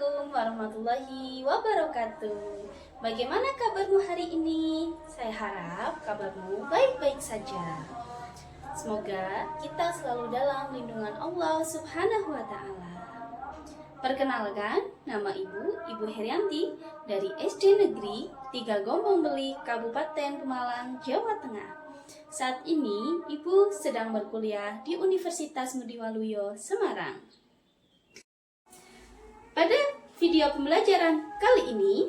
Assalamualaikum warahmatullahi wabarakatuh. Bagaimana kabarmu hari ini? Saya harap kabarmu baik-baik saja. Semoga kita selalu dalam lindungan Allah Subhanahu wa Ta'ala. Perkenalkan, nama Ibu Herianti dari SD Negeri 3 Gombong Beli, Kabupaten Pemalang, Jawa Tengah. Saat ini Ibu sedang berkuliah di Universitas Ngudi Waluyo, Semarang. Pada video pembelajaran kali ini,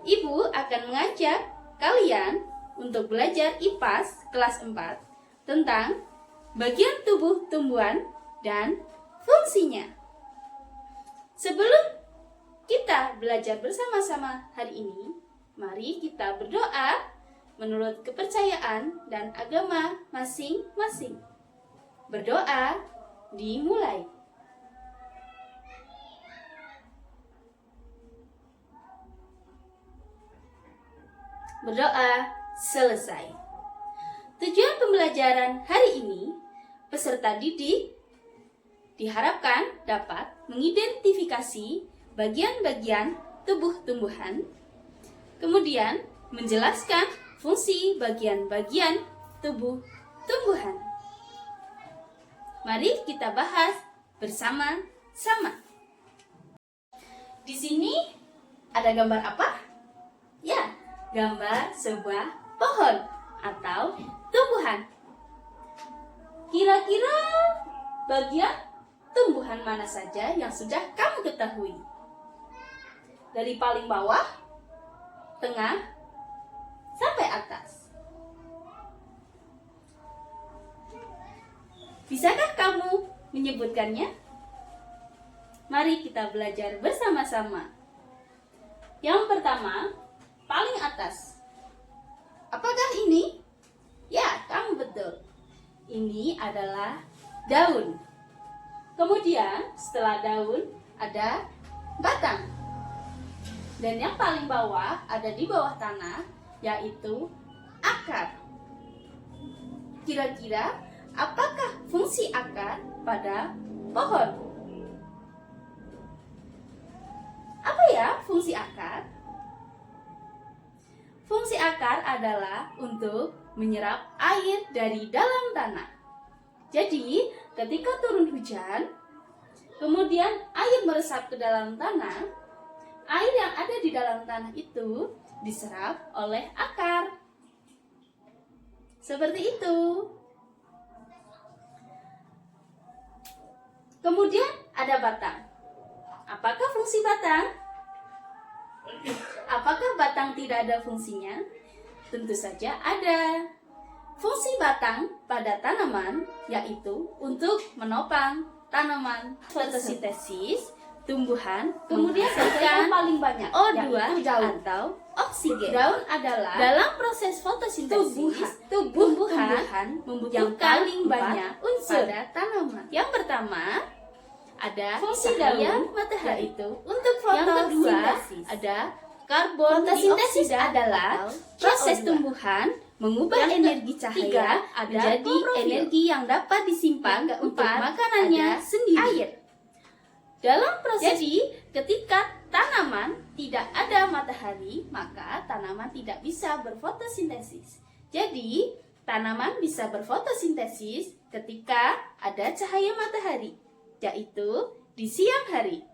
Ibu akan mengajak kalian untuk belajar IPAS kelas 4 tentang bagian tubuh tumbuhan dan fungsinya. Sebelum kita belajar bersama-sama hari ini, mari kita berdoa menurut kepercayaan dan agama masing-masing. Berdoa dimulai. Berdoa selesai. Tujuan pembelajaran hari ini, peserta didik diharapkan dapat mengidentifikasi bagian-bagian tubuh tumbuhan, kemudian menjelaskan fungsi bagian-bagian tubuh tumbuhan. Mari kita bahas bersama-sama. Di sini ada gambar apa? Ya, gambar sebuah pohon atau tumbuhan. Kira-kira bagian tumbuhan mana saja yang sudah kamu ketahui? Dari paling bawah, tengah, sampai atas. Bisakah kamu menyebutkannya? Mari kita belajar bersama-sama. Yang pertama, paling atas. Apakah ini? Ya, kamu betul. Ini adalah daun. Kemudian setelah daun ada batang. Dan yang paling bawah ada di bawah tanah, yaitu akar. Kira-kira apakah fungsi akar pada pohon? Apa ya fungsi akar? Fungsi akar adalah untuk menyerap air dari dalam tanah. Jadi, ketika turun hujan, kemudian air meresap ke dalam tanah, air yang ada di dalam tanah itu diserap oleh akar. Seperti itu. Kemudian ada batang. Apakah fungsi batang? Apakah batang tidak ada fungsinya? Tentu saja ada. Fungsi batang pada tanaman yaitu untuk menopang tanaman, fotosintesis, tumbuhan, kemudian yang paling banyak O2 atau oksigen. Daun adalah dalam proses fotosintesis tumbuhan membutuhkan yang banyak unsur pada tanaman. Yang pertama ada fungsi daun matahari itu untuk fotosintesis. Ada karbon dioksida adalah proses tumbuhan mengubah energi cahaya menjadi energi yang dapat disimpan untuk makanannya sendiri. Air. Dalam proses ketika tanaman tidak ada matahari, maka tanaman tidak bisa berfotosintesis. Jadi, tanaman bisa berfotosintesis ketika ada cahaya matahari, yaitu di siang hari.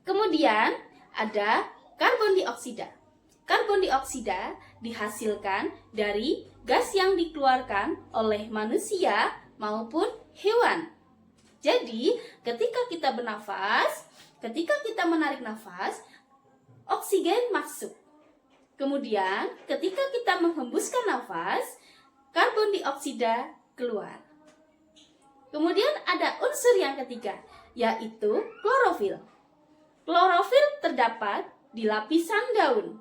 Kemudian ada karbon dioksida. Karbon dioksida dihasilkan dari gas yang dikeluarkan oleh manusia maupun hewan. Jadi, ketika kita bernafas, ketika kita menarik nafas, oksigen masuk. Kemudian, ketika kita menghembuskan nafas, karbon dioksida keluar. Kemudian ada unsur yang ketiga, yaitu klorofil. Klorofil terdapat di lapisan daun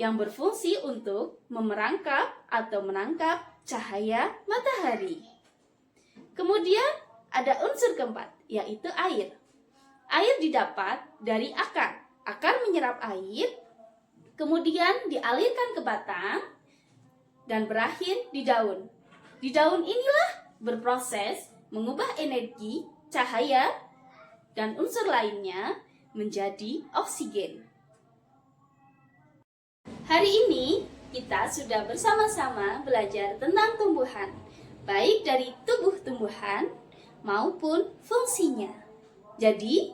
yang berfungsi untuk memerangkap atau menangkap cahaya matahari. Kemudian ada unsur keempat, yaitu air. Air didapat dari akar. Akar menyerap air, kemudian dialirkan ke batang, dan berakhir di daun. Di daun inilah berproses mengubah energi cahaya dan unsur lainnya menjadi oksigen. Hari ini kita sudah bersama-sama belajar tentang tumbuhan, baik dari tubuh tumbuhan maupun fungsinya. Jadi,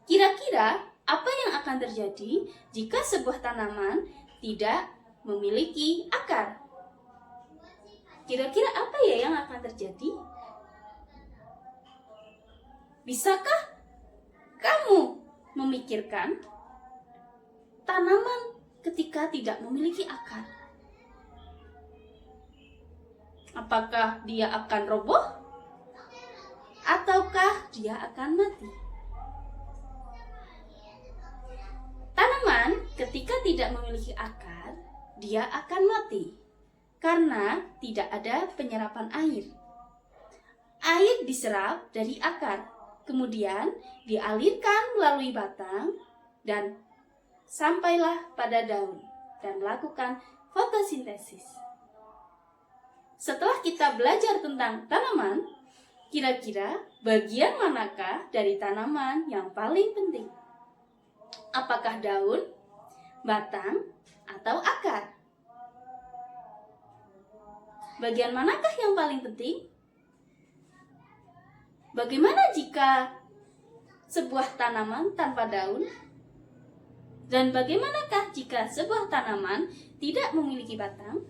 kira-kira apa yang akan terjadi jika sebuah tanaman tidak memiliki akar? Kira-kira apa ya yang akan terjadi? Bisakah kamu memikirkan tanaman ketika tidak memiliki akar? Apakah dia akan roboh? Ataukah dia akan mati? Tanaman ketika tidak memiliki akar, dia akan mati karena tidak ada penyerapan air. Air diserap dari akar, kemudian dialirkan melalui batang dan sampailah pada daun dan melakukan fotosintesis. Setelah kita belajar tentang tanaman, kira-kira bagian manakah dari tanaman yang paling penting? Apakah daun, batang, atau akar? Bagian manakah yang paling penting? Bagaimana jika sebuah tanaman tanpa daun? Dan bagaimanakah jika sebuah tanaman tidak memiliki batang?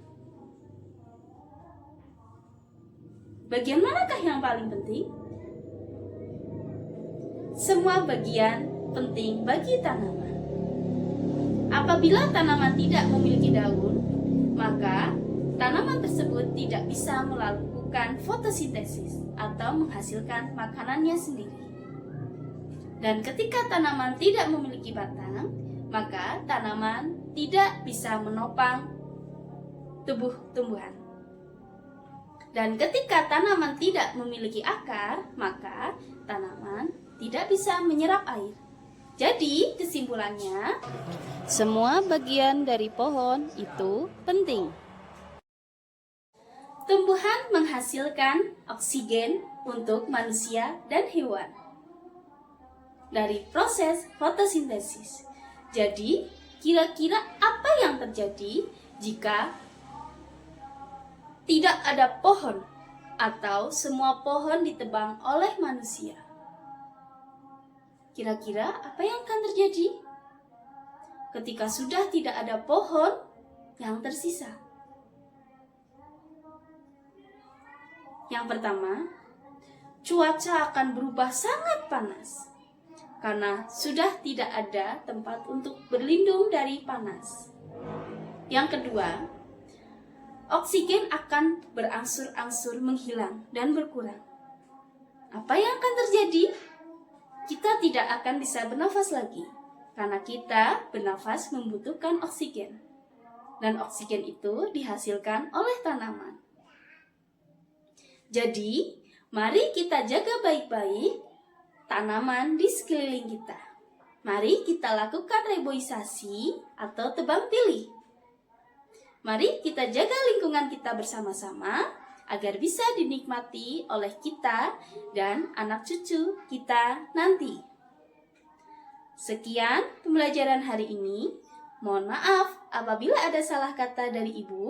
Bagian manakah yang paling penting? Semua bagian penting bagi tanaman. Apabila tanaman tidak memiliki daun, maka tanaman tersebut tidak bisa melakukan fotosintesis atau menghasilkan makanannya sendiri. Dan ketika tanaman tidak memiliki batang, maka tanaman tidak bisa menopang tubuh tumbuhan. Dan ketika tanaman tidak memiliki akar, maka tanaman tidak bisa menyerap air. Jadi, kesimpulannya, semua bagian dari pohon itu penting. Tumbuhan menghasilkan oksigen untuk manusia dan hewan dari proses fotosintesis. Jadi, kira-kira apa yang terjadi jika tidak ada pohon atau semua pohon ditebang oleh manusia? Kira-kira apa yang akan terjadi ketika sudah tidak ada pohon yang tersisa? Yang pertama, cuaca akan berubah sangat panas karena sudah tidak ada tempat untuk berlindung dari panas. Yang kedua, oksigen akan berangsur-angsur menghilang dan berkurang. Apa yang akan terjadi? Kita tidak akan bisa bernafas lagi karena kita bernafas membutuhkan oksigen. Dan oksigen itu dihasilkan oleh tanaman. Jadi, mari kita jaga baik-baik tanaman di sekeliling kita. Mari kita lakukan reboisasi atau tebang pilih. Mari kita jaga lingkungan kita bersama-sama agar bisa dinikmati oleh kita dan anak cucu kita nanti. Sekian pembelajaran hari ini. Mohon maaf apabila ada salah kata dari Ibu.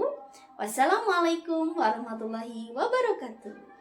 Wassalamualaikum warahmatullahi wabarakatuh.